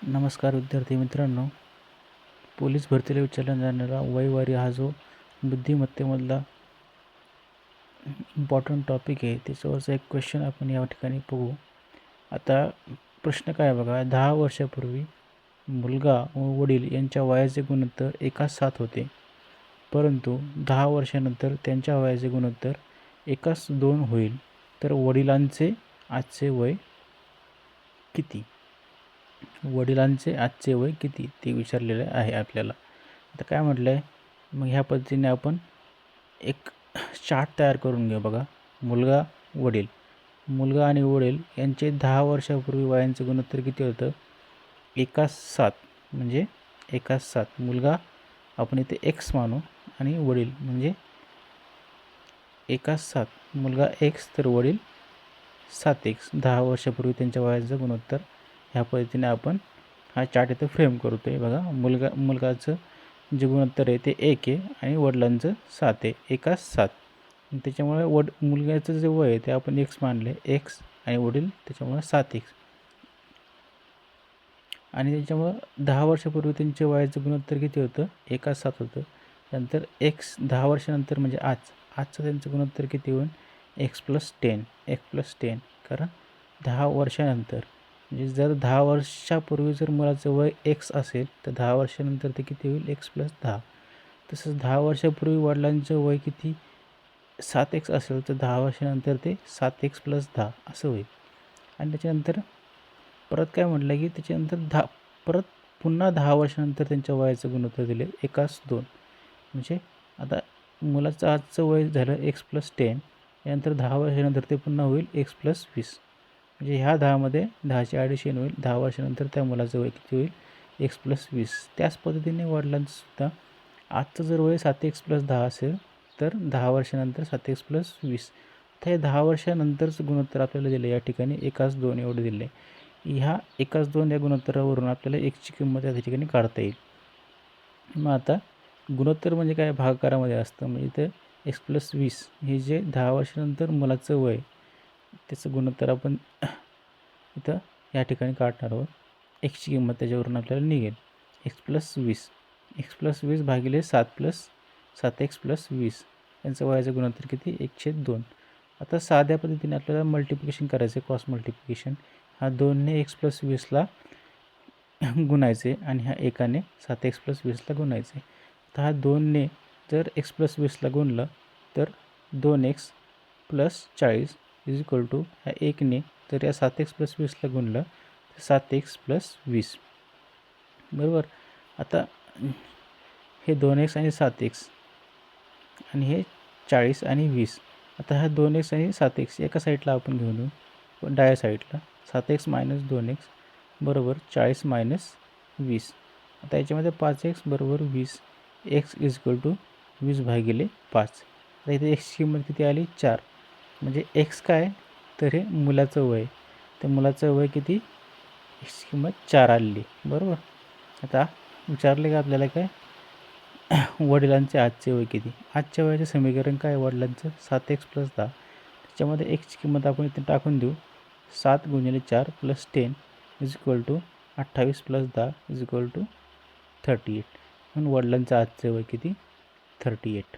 नमस्कार विद्यार्थी मित्रांनो, पोलीस भरतीला विचारला जाणारा वयवारी हा जो बुद्धिमत्तेमधला इम्पॉर्टंट टॉपिक आहे त्याच्यावरचा एक क्वेश्चन आपण या ठिकाणी बघू. आता प्रश्न काय बघा, 10 वर्षापूर्वी मुलगा व वडील यांच्या वयाचे गुणोत्तर 1:7 होते, परंतु 10 वर्षानंतर त्यांच्या वयाचे गुणोत्तर 1:2 होईल, तर वडिलांचे आजचे वय किती? वडिलांचे आजचे वय किती ते विचारलेले आहे आपल्याला. आता काय म्हटलं आहे, मग ह्या पद्धतीने आपण एक चार्ट तयार करून घेऊ. बघा, मुलगा आणि वडील यांचे 10 वर्षापूर्वी वयांचे गुणोत्तर किती होतं? 1:7 म्हणजे 1:7. मुलगा आपण इथे एक्स मानू आणि वडील म्हणजे 1:7. मुलगा एक्स तर वडील 7x. 10 वर्षापूर्वी त्यांच्या वयाचं गुणोत्तर ह्या पद्धतीने आपण हा चार्ट इथं फ्रेम करतो आहे. बघा, मुलगाचं जे गुणोत्तर आहे ते 1 आहे आणि वडिलांचं 7 आहे, 1:7. त्याच्यामुळे मुलग्याचं जे वय आहे ते आपण एक्स मानले, एक्स आणि वडील त्याच्यामुळे 7x. आणि त्याच्यामुळं 10 वर्षापूर्वी त्यांच्या वयाचं गुणोत्तर किती होतं? 1:7 होतं. त्यानंतर एक्स 10 वर्षानंतर म्हणजे आजचं त्यांचं गुणोत्तर किती होईल? x+10. कारण 10 वर्षानंतर म्हणजे जर 10 वर्षापूर्वी जर मुलाचं वय एक्स असेल तर 10 वर्षानंतर ते किती होईल? x+10. तसंच 10 वर्षापूर्वी वडिलांचं वय किती 7x असेल तर 10 वर्षानंतर ते 7x+10 असं होईल. आणि त्याच्यानंतर परत काय म्हटलं की त्याच्यानंतर परत पुन्हा 10 वर्षानंतर त्यांच्या वयाचं गुणोत्तर दिले 1:2. म्हणजे आता मुलाचं आजचं वय झालं x+10, यानंतर 10 वर्षानंतर ते पुन्हा होईल x+20. म्हणजे ह्या 10मध्ये 10ची ॲडिशन होईल. 10 वर्षानंतर त्या मुलाचं वय किती होईल? x+20. त्याच पद्धतीने वडिलांचं सुद्धा आजचं जर वय 7x+10 असेल तर 10 वर्षानंतर 7x+20. तर हे 10 वर्षानंतरचं गुणोत्तर आपल्याला दिलं या ठिकाणी 1:2 एवढं दिलं आहे. ह्या 1:2 या गुणोत्तरावरून आपल्याला एक्सची किंमत या ठिकाणी काढता येईल. मग आता गुणोत्तर म्हणजे काय? भागाकारामध्ये असतं. म्हणजे इथं x+20 हे जे 10 वर्षानंतर मुलाचं वय त्याचं गुणोत्तर आपण इथं या ठिकाणी काढणार आहोत. एक्सची किंमत त्याच्यावरून आपल्याला निघेल x+20 भागिले 7x+20 यांचं वयाचं गुणोत्तर किती? 1/2. आता साध्या पद्धतीने आपल्याला मल्टिप्लिकेशन करायचं आहे, क्रॉस मल्टिप्लिकेशन. हा 2ने x+20ला गुणायचे आणि ह्या 1ने 7x+20ला गुणायचे. तर हा 2ने जर x+20ला गुणलं तर 2x + 40 ह्या 1ने जर या 7x+20ला गुणलं तर 7x+20. बरोबर. आता हे 2x आणि 7x आणि हे 40 आणि 20. आता ह्या 2x आणि 7x एका साईडला आपण घेऊन येऊ, डाव्या साईडला. 7x - 2x बरोबर 40 - 20. आता याच्यामध्ये 5x बरोबर 20. x = 20 भागिले 5. आता इथे एक्सची किंमत किती आली? 4. म्हणजे एक्स काय? तर हे मुलाचं वय. तर मुलाचं वय किती? एक्सची किंमत 4 आलेली. बरोबर. आता विचारले का आपल्याला काय? वडिलांचे आजचे वय किती? आजच्या वयाचे समीकरण काय? वडिलांचं 7x+10. त्याच्यामध्ये एक्सची किंमत आपण इथे टाकून देऊ. 7 × 4 + 10 = 28 + 10 = 38. म्हणून वडिलांचं आजचे वय किती? 38.